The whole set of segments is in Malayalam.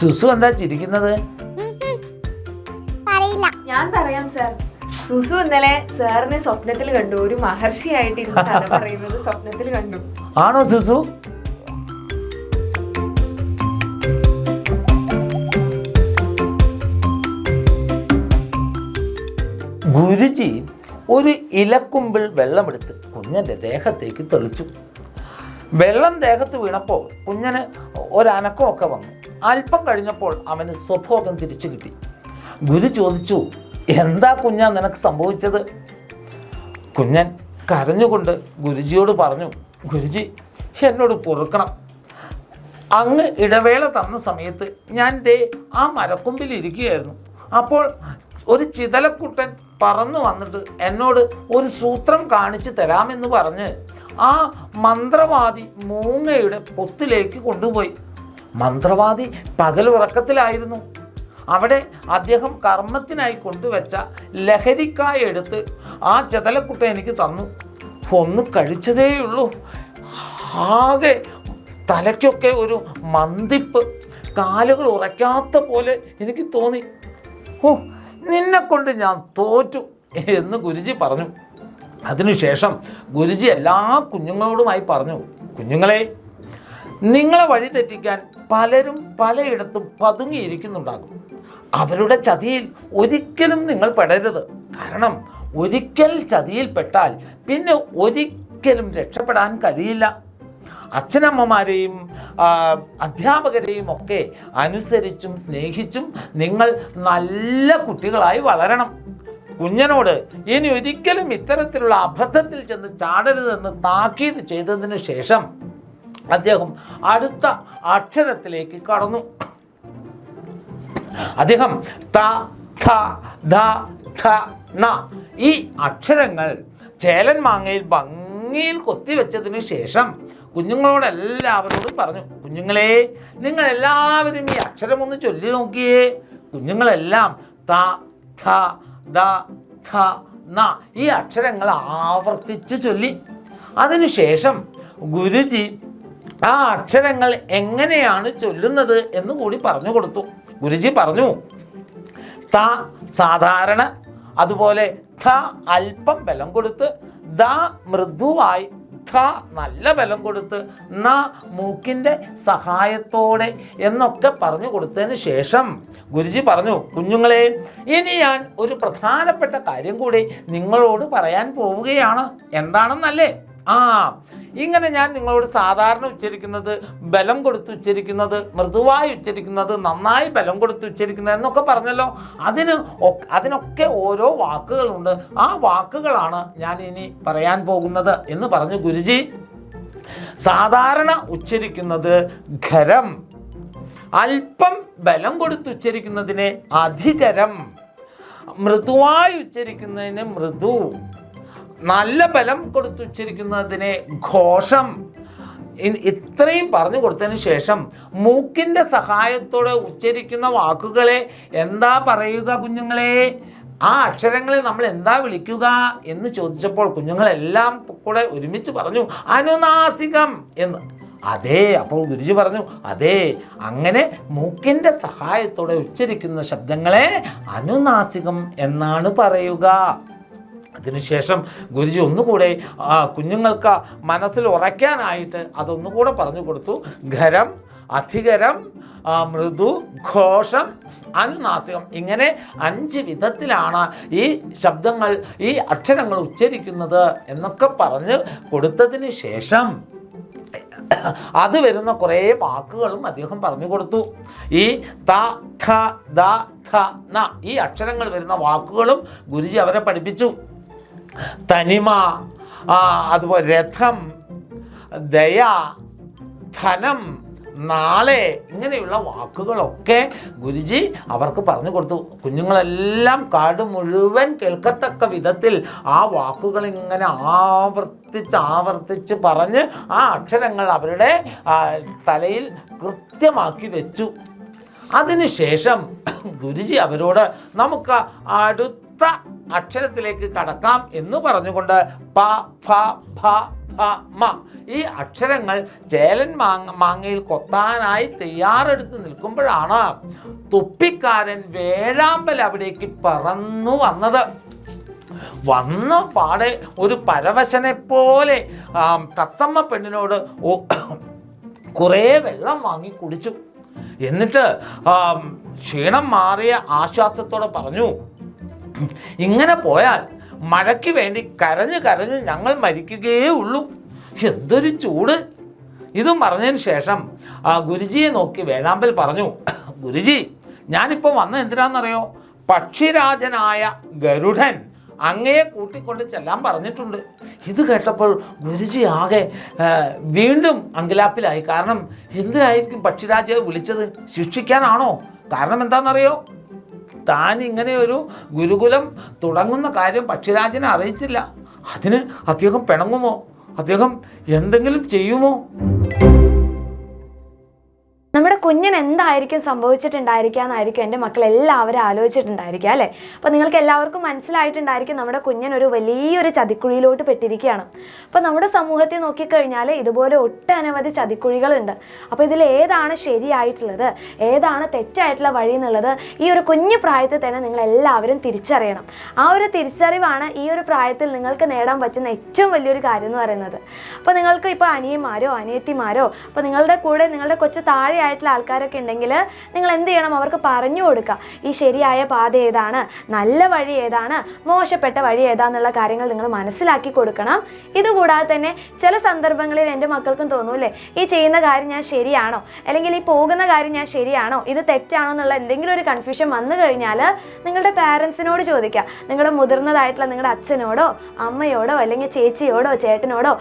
സുസു എന്താ ചിരിക്കുന്നത്? ഞാൻ പറയാം സാർ. സുസു ഇന്നലെ സാറിനെ സ്വപ്നത്തിൽ കണ്ടു. ഒരു മഹർഷിയായിട്ട് ഇരുന്ന് കഥ പറയുന്നത് സ്വപ്നത്തിൽ കണ്ടു. ആണോ സുസു? ഗുരുജി ഒരു ഇലക്കുമ്പിൾ വെള്ളമെടുത്ത് കുഞ്ഞൻ്റെ ദേഹത്തേക്ക് തെളിച്ചു. വെള്ളം ദേഹത്ത് വീണപ്പോൾ കുഞ്ഞന് ഒരനക്കമൊക്കെ വന്നു. അല്പം കഴിഞ്ഞപ്പോൾ അവന് സ്വബോധം തിരിച്ചു കിട്ടി. ഗുരു ചോദിച്ചു, എന്താ കുഞ്ഞാ നിനക്ക് സംഭവിച്ചത്? കുഞ്ഞൻ കരഞ്ഞുകൊണ്ട് ഗുരുജിയോട് പറഞ്ഞു, ഗുരുജി എന്നോട് പൊറുക്കണം. അങ്ങ് ഇടവേള തന്ന സമയത്ത് ഞാൻ ആ മരക്കൊമ്പിൽ ഇരിക്കുകയായിരുന്നു. അപ്പോൾ ഒരു ചിതലക്കുട്ടൻ പറന്നു വന്നിട്ട് എന്നോട് ഒരു സൂത്രം കാണിച്ചു തരാമെന്ന് പറഞ്ഞ് ആ മന്ത്രവാദി മൂങ്ങയുടെ പൊത്തിലേക്ക് കൊണ്ടുപോയി. മന്ത്രവാദി പകലുറക്കത്തിലായിരുന്നു. അവിടെ അദ്ദേഹം കർമ്മത്തിനായി കൊണ്ടുവച്ച ലഹരിക്കായ എടുത്ത് ആ ചെതലക്കുട്ട എനിക്ക് തന്നു. ഒന്ന് കഴിച്ചതേയുള്ളൂ. ആകെ തലയ്ക്കൊക്കെ ഒരു മന്ദിപ്പ്, കാലുകൾ ഉറയ്ക്കാത്ത പോലെ എനിക്ക് തോന്നി. ഓ, നിന്നെക്കൊണ്ട് ഞാൻ തോറ്റു എന്ന് ഗുരുജി പറഞ്ഞു. അതിനുശേഷം ഗുരുജി എല്ലാ കുഞ്ഞുങ്ങളോടുമായി പറഞ്ഞു, കുഞ്ഞുങ്ങളെ, നിങ്ങളെ വഴി തെറ്റിക്കാൻ പലരും പലയിടത്തും പതുങ്ങിയിരിക്കുന്നുണ്ടാകും. അവരുടെ ചതിയിൽ ഒരിക്കലും നിങ്ങൾ പെടരുത്. കാരണം ഒരിക്കൽ ചതിയിൽപ്പെട്ടാൽ പിന്നെ ഒരിക്കലും രക്ഷപ്പെടാൻ കഴിയില്ല. അച്ഛനമ്മമാരെയും അധ്യാപകരെയും ഒക്കെ അനുസരിച്ചും സ്നേഹിച്ചും നിങ്ങൾ നല്ല കുട്ടികളായി വളരണം. കുഞ്ഞനോട് ഇനി ഒരിക്കലും ഇത്തരത്തിലുള്ള അബദ്ധത്തിൽ ചെന്ന് ചാടരുതെന്ന് താക്കീത് ചെയ്തതിന് ശേഷം അദ്ദേഹം അടുത്ത അക്ഷരത്തിലേക്ക് കടന്നു. അദ്ദേഹം ത, ഥ, ധ, ഥ, ന ഈ അക്ഷരങ്ങൾ ചേലൻ മാങ്ങയിൽ ഭംഗിയിൽ കൊത്തിവെച്ചതിന് ശേഷം കുഞ്ഞുങ്ങളോടെല്ലാവരോടും പറഞ്ഞു, കുഞ്ഞുങ്ങളെ, നിങ്ങളെല്ലാവരും ഈ അക്ഷരമൊന്ന് ചൊല്ലി നോക്കിയേ. കുഞ്ഞുങ്ങളെല്ലാം ത, ഥ, ദ, ഥ, ന ഈ അക്ഷരങ്ങൾ ആവർത്തിച്ച് ചൊല്ലി. അതിനുശേഷം ഗുരുജി ആ അക്ഷരങ്ങൾ എങ്ങനെയാണ് ചൊല്ലുന്നത് എന്ന് കൂടി പറഞ്ഞു കൊടുത്തു. ഗുരുജി പറഞ്ഞു, ത സാധാരണ, അതുപോലെ ഥ അല്പം ബലം കൊടുത്ത്, ദ മൃദുവായി, ഥ നല്ല ബലം കൊടുത്ത്, ന മൂക്കിൻ്റെ സഹായത്തോടെ എന്നൊക്കെ പറഞ്ഞു കൊടുത്തതിന് ശേഷം ഗുരുജി പറഞ്ഞു, കുഞ്ഞുങ്ങളെ, ഇനി ഞാൻ ഒരു പ്രധാനപ്പെട്ട കാര്യം കൂടി നിങ്ങളോട് പറയാൻ പോവുകയാണ്. എന്താണെന്നല്ലേ? ഇങ്ങനെ ഞാൻ നിങ്ങളോട് സാധാരണ ഉച്ചരിക്കുന്നത്, ബലം കൊടുത്ത് ഉച്ചരിക്കുന്നത്, മൃദുവായി ഉച്ചരിക്കുന്നത്, നന്നായി ബലം കൊടുത്ത് ഉച്ചരിക്കുന്നത് എന്നൊക്കെ പറഞ്ഞല്ലോ. അതിനൊക്കെ ഓരോ വാക്കുകളുണ്ട്. ആ വാക്കുകളാണ് ഞാൻ ഇനി പറയാൻ പോകുന്നത് എന്ന് പറഞ്ഞു ഗുരുജി. സാധാരണ ഉച്ചരിക്കുന്നത് ഖരം, അല്പം ബലം കൊടുത്ത് ഉച്ചരിക്കുന്നതിനെ അധികരം, മൃദുവായി ഉച്ചരിക്കുന്നതിന് മൃദു, നല്ല ബലം കൊടുത്തുച്ചരിക്കുന്നതിനെ ഘോഷം. ഇത്രയും പറഞ്ഞു കൊടുത്തതിന് ശേഷം മൂക്കിൻ്റെ സഹായത്തോടെ ഉച്ചരിക്കുന്ന വാക്കുകളെ എന്താ പറയുക കുഞ്ഞുങ്ങളെ? ആ അക്ഷരങ്ങളെ നമ്മൾ എന്താ വിളിക്കുക എന്ന് ചോദിച്ചപ്പോൾ കുഞ്ഞുങ്ങളെല്ലാം കൂടെ ഒരുമിച്ച് പറഞ്ഞു, അനുനാസികം എന്ന്. അതെ, അപ്പോൾ ഗുരുജി പറഞ്ഞു, അതെ, അങ്ങനെ മൂക്കിൻ്റെ സഹായത്തോടെ ഉച്ചരിക്കുന്ന ശബ്ദങ്ങളെ അനുനാസികം എന്നാണ് പറയുക. അതിനുശേഷം ഗുരുജി ഒന്നുകൂടെ കുഞ്ഞുങ്ങൾക്ക് മനസ്സിൽ ഉറയ്ക്കാനായിട്ട് അതൊന്നുകൂടെ പറഞ്ഞു കൊടുത്തു. ഖരം, അധികരം, മൃദു, ഘോഷം, അനുനാസികം, ഇങ്ങനെ 5 വിധത്തിലാണ് ഈ ശബ്ദങ്ങൾ, ഈ അക്ഷരങ്ങൾ ഉച്ചരിക്കുന്നത് എന്നൊക്കെ പറഞ്ഞു കൊടുത്തതിന് ശേഷം അത് വരുന്ന കുറേ വാക്കുകളും അദ്ദേഹം പറഞ്ഞു കൊടുത്തു. ഈ ത, ഥ, ദ, ഥ, ന ഈ അക്ഷരങ്ങൾ വരുന്ന വാക്കുകളും ഗുരുജി അവരെ പഠിപ്പിച്ചു. തനിമ, അതുപോലെ രഥം, ദയ, ധനം, നാളെ ഇങ്ങനെയുള്ള വാക്കുകളൊക്കെ ഗുരുജി അവർക്ക് പറഞ്ഞു കൊടുത്തു. കുഞ്ഞുങ്ങളെല്ലാം കാട് മുഴുവൻ കേൾക്കത്തക്ക വിധത്തിൽ ആ വാക്കുകൾ ഇങ്ങനെ ആവർത്തിച്ച് പറഞ്ഞ് ആ അക്ഷരങ്ങൾ അവരുടെ തലയിൽ കൃത്യമാക്കി വെച്ചു. അതിനുശേഷം ഗുരുജി അവരോട് നമുക്ക് അടുത്ത അക്ഷരത്തിലേക്ക് കടക്കാം എന്ന് പറഞ്ഞുകൊണ്ട് പ, ഫ, ഭ, ഭ മ. ഈ അക്ഷരങ്ങൾ ചേലൻ മാങ്ങയിൽ കൊത്താനായി തയ്യാറെടുത്ത് നിൽക്കുമ്പോഴാണ് തുപ്പിക്കാരൻ വേഴാമ്പൽ അവിടേക്ക് പറന്നു വന്നത്. വന്ന പാടെ ഒരു പരവശനെ പോലെ തത്തമ്മ പെണ്ണിനോട് കുറേ വെള്ളം വാങ്ങി കുടിച്ചു. എന്നിട്ട് ക്ഷീണം മാറിയ ആശ്വാസത്തോടെ പറഞ്ഞു, ഇങ്ങനെ പോയാൽ മഴയ്ക്ക് വേണ്ടി കരഞ്ഞ് കരഞ്ഞ് ഞങ്ങൾ മരിക്കുകയേ ഉള്ളൂ. എന്തൊരു ചൂട്. ഇതും പറഞ്ഞതിന് ശേഷം ഗുരുജിയെ നോക്കി വേഴാമ്പൽ പറഞ്ഞു, ഗുരുജി, ഞാനിപ്പോൾ വന്നത് എന്തിനാണെന്നറിയോ? പക്ഷിരാജനായ ഗരുഡൻ അങ്ങയെ കൂട്ടിക്കൊണ്ട് ചെല്ലാൻ പറഞ്ഞിട്ടുണ്ട്. ഇത് കേട്ടപ്പോൾ ഗുരുജി ആകെ വീണ്ടും അങ്കലാപ്പിലായി. കാരണം എന്തിനായിരിക്കും പക്ഷിരാജയെ വിളിച്ചത്? ശിക്ഷിക്കാനാണോ? കാരണം എന്താണെന്നറിയോ? താൻ ഇങ്ങനെ ഒരു ഗുരുകുലം തുടങ്ങുന്ന കാര്യം പക്ഷിരാജനെ അറിയിച്ചില്ല. അതിന് അദ്ദേഹം പിണങ്ങുമോ? അദ്ദേഹം എന്തെങ്കിലും ചെയ്യുമോ? നമ്മുടെ കുഞ്ഞിന് എന്തായിരിക്കും സംഭവിച്ചിട്ടുണ്ടായിരിക്കുക എന്നായിരിക്കും എൻ്റെ മക്കൾ എല്ലാവരും ആലോചിച്ചിട്ടുണ്ടായിരിക്കുക അല്ലേ? അപ്പോൾ നിങ്ങൾക്ക് എല്ലാവർക്കും മനസ്സിലായിട്ടുണ്ടായിരിക്കും നമ്മുടെ കുഞ്ഞൻ ഒരു വലിയൊരു ചതിക്കുഴിയിലോട്ട് പെട്ടിരിക്കുകയാണ്. അപ്പോൾ നമ്മുടെ സമൂഹത്തിൽ നോക്കിക്കഴിഞ്ഞാൽ ഇതുപോലെ ഒട്ടനവധി ചതിക്കുഴികളുണ്ട്. അപ്പോൾ ഇതിൽ ഏതാണ് ശരിയായിട്ടുള്ളത്, ഏതാണ് തെറ്റായിട്ടുള്ള വഴി എന്നുള്ളത് ഈ ഒരു കുഞ്ഞു പ്രായത്തിൽ തന്നെ നിങ്ങൾ എല്ലാവരും തിരിച്ചറിയണം. ആ ഒരു തിരിച്ചറിവാണ് ഈ ഒരു പ്രായത്തിൽ നിങ്ങൾക്ക് നേടാൻ പറ്റുന്ന ഏറ്റവും വലിയൊരു കാര്യം എന്ന് പറയുന്നത്. അപ്പോൾ നിങ്ങൾക്ക് ഇപ്പോൾ അനിയന്മാരോ അനിയത്തിമാരോ അപ്പോൾ നിങ്ങളുടെ കൂടെ നിങ്ങളുടെ കൊച്ചു താഴെ ആയിട്ടുള്ള ആൾക്കാരൊക്കെ ഉണ്ടെങ്കിൽ നിങ്ങൾ എന്ത് ചെയ്യണം? അവർക്ക് പറഞ്ഞു കൊടുക്കുക ഈ ശരിയായ പാത ഏതാണ്, നല്ല വഴി ഏതാണ്, മോശപ്പെട്ട വഴി ഏതാന്നുള്ള കാര്യങ്ങൾ നിങ്ങൾ മനസ്സിലാക്കി കൊടുക്കണം. ഇതുകൂടാതെ തന്നെ ചില സന്ദർഭങ്ങളിൽ എൻ്റെ മക്കൾക്കും തോന്നൂല്ലേ, ഈ ചെയ്യുന്ന കാര്യം ഞാൻ ശരിയാണോ, അല്ലെങ്കിൽ ഈ പോകുന്ന കാര്യം ഞാൻ ശരിയാണോ, ഇത് തെറ്റാണോ എന്നുള്ള എന്തെങ്കിലും ഒരു കൺഫ്യൂഷൻ വന്നു കഴിഞ്ഞാൽ നിങ്ങളുടെ പാരൻസിനോട് ചോദിക്കുക. നിങ്ങളുടെ മുതിർന്നതായിട്ടുള്ള നിങ്ങളുടെ അച്ഛനോടോ അമ്മയോടോ അല്ലെങ്കിൽ ചേച്ചിയോടോ ചേട്ടനോടോ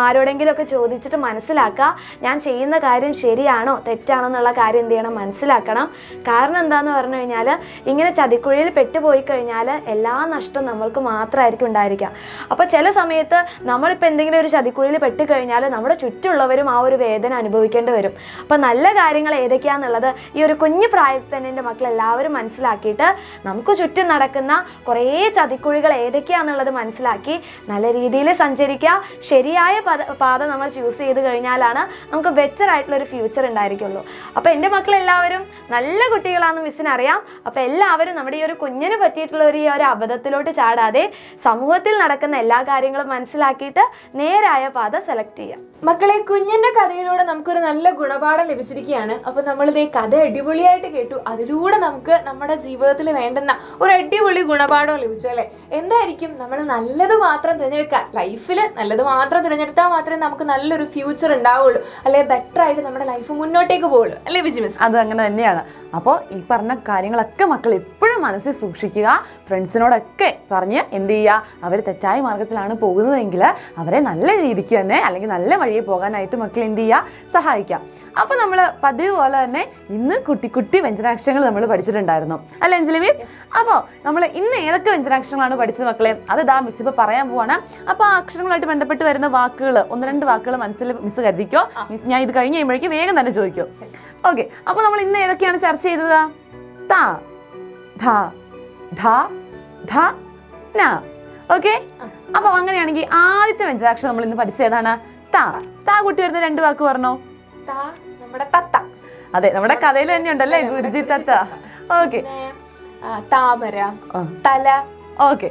ആരോടെങ്കിലും ഒക്കെ ചോദിച്ചിട്ട് മനസ്സിലാക്കുക ഞാൻ ചെയ്യുന്ന കാര്യം ശരിയാണോ തെറ്റാണോ എന്നുള്ള കാര്യം എന്ത് ചെയ്യണം? മനസ്സിലാക്കണം. കാരണം എന്താണെന്ന് പറഞ്ഞു കഴിഞ്ഞാൽ ഇങ്ങനെ ചതിക്കുഴിയിൽ പെട്ടുപോയി കഴിഞ്ഞാൽ എല്ലാ നഷ്ടവും നമ്മൾക്ക് മാത്രമായിരിക്കും ഉണ്ടായിരിക്കുക. അപ്പോൾ ചില സമയത്ത് നമ്മളിപ്പോൾ എന്തെങ്കിലും ഒരു ചതിക്കുഴിയിൽ പെട്ടുകഴിഞ്ഞാൽ നമ്മുടെ ചുറ്റുമുള്ളവരും ആ ഒരു വേദന അനുഭവിക്കേണ്ടി വരും. അപ്പോൾ നല്ല കാര്യങ്ങൾ ഏതൊക്കെയാണെന്നുള്ളത് ഈ ഒരു കുഞ്ഞു പ്രായത്തിൽ തന്നെ എൻ്റെ മക്കൾ എല്ലാവരും മനസ്സിലാക്കിയിട്ട് നമുക്ക് ചുറ്റും നടക്കുന്ന കുറേ ചതിക്കുഴികൾ ഏതൊക്കെയാണെന്നുള്ളത് മനസ്സിലാക്കി നല്ല രീതിയിൽ സഞ്ചരിക്കുക. ശരിയായ പാത നമ്മൾ ചൂസ് ചെയ്ത് കഴിഞ്ഞാലാണ് നമുക്ക് ബെറ്റർ ആയിട്ടുള്ളൊരു ഫ്യൂച്ചർ ഉണ്ടായിരിക്കുള്ളൂ. അപ്പോൾ എൻ്റെ മക്കളെല്ലാവരും നല്ല കുട്ടികളാണെന്ന് മിസ്സിന് അറിയാം. അപ്പോൾ എല്ലാവരും നമ്മുടെ ഈ ഒരു കുഞ്ഞിന് പറ്റിയിട്ടുള്ള ഈ ഒരു അബദ്ധത്തിലോട്ട് ചാടാതെ സമൂഹത്തിൽ നടക്കുന്ന എല്ലാ കാര്യങ്ങളും മനസ്സിലാക്കിയിട്ട് നേരായ പാത സെലക്ട് ചെയ്യുക. മക്കളെ, കുഞ്ഞിന്റെ കഥയിലൂടെ നമുക്കൊരു നല്ല ഗുണപാഠം ലഭിച്ചിരിക്കുകയാണ്. അപ്പോൾ നമ്മളിത് ഈ കഥ അടിപൊളിയായിട്ട് കേട്ടു. അതിലൂടെ നമുക്ക് നമ്മുടെ ജീവിതത്തിൽ വേണ്ടുന്ന ഒരു അടിപൊളി ഗുണപാഠം ലഭിച്ചു അല്ലേ? എന്തായിരിക്കും? നമ്മൾ നല്ലത് മാത്രം തിരഞ്ഞെടുക്കുക. ലൈഫിൽ നല്ലത് മാത്രം തിരഞ്ഞെടുത്താൽ മാത്രമേ നമുക്ക് നല്ലൊരു ഫ്യൂച്ചർ ഉണ്ടാവുള്ളൂ, അല്ലെ ബെറ്റർ ആയിട്ട് നമ്മുടെ ലൈഫ് മുന്നോട്ടേക്ക് പോകുള്ളൂ അല്ലേ വിജി മിസ്? അത് അങ്ങനെ തന്നെയാണ്. അപ്പോൾ ഈ പറഞ്ഞ കാര്യങ്ങളൊക്കെ മക്കൾ എപ്പോഴും മനസ്സിൽ സൂക്ഷിക്കുക. ഫ്രണ്ട്സിനോടൊക്കെ പറഞ്ഞ് എന്ത് ചെയ്യുക? അവർ തെറ്റായ മാർഗത്തിലാണ് പോകുന്നതെങ്കിൽ അവരെ നല്ല രീതിക്ക് തന്നെ അല്ലെങ്കിൽ നല്ല വഴിയെ പോകാനായിട്ട് മക്കൾ എന്ത് ചെയ്യുക? സഹായിക്കാം. അപ്പോൾ നമ്മൾ പതിവ് പോലെ തന്നെ ഇന്ന് കുട്ടി കുട്ടി വ്യഞ്ജനാക്ഷരങ്ങൾ നമ്മൾ പഠിച്ചിട്ടുണ്ടായിരുന്നു അല്ലേ അഞ്ജലി മിസ്? അപ്പോൾ നമ്മൾ ഇന്ന് ഏതൊക്കെ വ്യഞ്ജനാക്ഷരങ്ങളാണ് പഠിച്ചത് മക്കളെ? അത് ഇതാ മിസ് ഇപ്പോൾ പറയാൻ പോവാണ്. അപ്പോൾ ആ അക്ഷരങ്ങളായിട്ട് ബന്ധപ്പെട്ട് വരുന്ന വാക്കുകൾ 1-2 വാക്കുകൾ മനസ്സിൽ മിസ് കരുതിക്കോ. മിസ് ഞാൻ ഇത് കഴിഞ്ഞ് കഴിയുമ്പോഴേക്കും വേഗം തന്നെ ചോദിക്കും. ഓക്കെ, അപ്പോൾ നമ്മൾ ഇന്ന് ഏതൊക്കെയാണ് ചർച്ച ചെയ്തത്? ത, ധ, ധ, ധ, ന. ഓക്കെ, അപ്പോൾ അങ്ങനെയാണെങ്കിൽ ആദ്യത്തെ വ്യഞ്ജനാക്ഷരം നമ്മൾ ഇന്ന് പഠിച്ചത് ഏതാണ്? ത. ത കുട്ടി വരുന്ന 2 വാക്ക് പറഞ്ഞോ. നമ്മുടെ തത്ത. അതെ, നമ്മുടെ കഥയിൽ തന്നെ ഉണ്ടല്ലേ ഗുരുജി തത്ത. ഓക്കെ, താമര, തല. ഓക്കെ,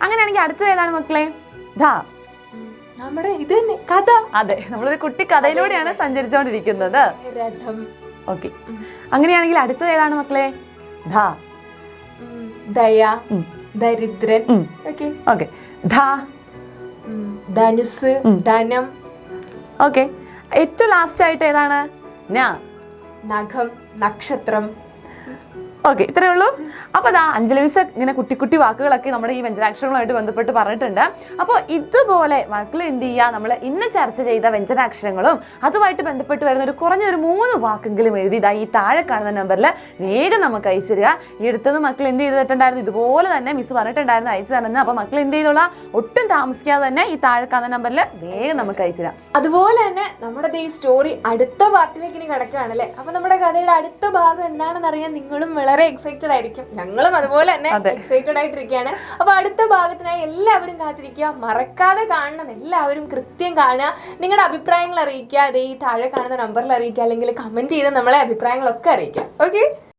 അങ്ങനെയാണെങ്കിൽ അടുത്തത് ഏതാണ് മക്കളെ? ധ. നമ്മുടെ ഇത് തന്നെ കഥ. അതെ, നമ്മളൊരു കുട്ടി കഥയിലൂടെയാണ് സഞ്ചരിച്ചുകൊണ്ടിരിക്കുന്നത്. രഥം. ഓക്കെ, അങ്ങനെയാണെങ്കിൽ അടുത്തത് ഏതാണ് മക്കളെ? ധ. ദയ, ദരിദ്രൻ. ഓക്കെ ഓക്കെ, ധ. ധനുസ്, ധനം. ഓക്കെ, ഏറ്റവും ലാസ്റ്റ് ആയിട്ട് ഏതാണ്? ന. നഖം, നക്ഷത്രം. ഓക്കെ, ഇത്രയേ ഉള്ളൂ. അപ്പോൾ അതാ അഞ്ജലി മിസ് ഇങ്ങനെ കുട്ടി കുട്ടി വാക്കുകളൊക്കെ നമ്മുടെ ഈ വ്യഞ്ജനാക്ഷരങ്ങളുമായിട്ട് ബന്ധപ്പെട്ട് പറഞ്ഞിട്ടുണ്ട്. അപ്പോൾ ഇതുപോലെ മക്കൾ എന്ത് ചെയ്യുക? നമ്മൾ ഇന്ന് ചർച്ച ചെയ്ത വ്യഞ്ജനാക്ഷരങ്ങളും അതുമായിട്ട് ബന്ധപ്പെട്ട് വരുന്ന കുറഞ്ഞൊരു 3 വാക്കെങ്കിലും എഴുതി ഈ താഴെ കാണുന്ന നമ്പറിൽ വേഗം നമുക്ക് അയച്ചു തരിക. ഈ അടുത്തത് മക്കൾ എന്ത് ചെയ്തിട്ടുണ്ടായിരുന്നു? ഇതുപോലെ തന്നെ മിസ് പറഞ്ഞിട്ടുണ്ടായിരുന്നു അയച്ചു തരുന്നത്. അപ്പോൾ മക്കൾ എന്ത് ചെയ്തോളാം? ഒട്ടും താമസിക്കാതെ തന്നെ ഈ താഴെ കാണുന്ന നമ്പറിൽ വേഗം നമുക്ക് അയച്ചു തരാം. അതുപോലെ തന്നെ നമ്മുടെ ഈ സ്റ്റോറി അടുത്ത പാർട്ടിലേക്ക് ഇനി കിടക്കുകയാണല്ലേ. അപ്പോൾ നമ്മുടെ കഥയുടെ അടുത്ത ഭാഗം എന്താണെന്ന് അറിയാൻ നിങ്ങളും വളരെ എക്സൈറ്റഡ് ആയിരിക്കും, ഞങ്ങളും അതുപോലെ തന്നെ എക്സൈറ്റഡ് ആയിട്ടിരിക്കുകയാണ്. അപ്പൊ അടുത്ത ഭാഗത്തിനായി എല്ലാവരും കാത്തിരിക്കുക, മറക്കാതെ കാണണം, എല്ലാവരും കൃത്യം കാണുക, നിങ്ങളുടെ അഭിപ്രായങ്ങൾ അറിയിക്കുക, അതേ ഈ താഴെ കാണുന്ന നമ്പറിൽ അറിയിക്കുക, അല്ലെങ്കിൽ കമന്റ് ചെയ്ത് നമ്മളെ അഭിപ്രായങ്ങളൊക്കെ അറിയിക്കുക. ഓക്കെ.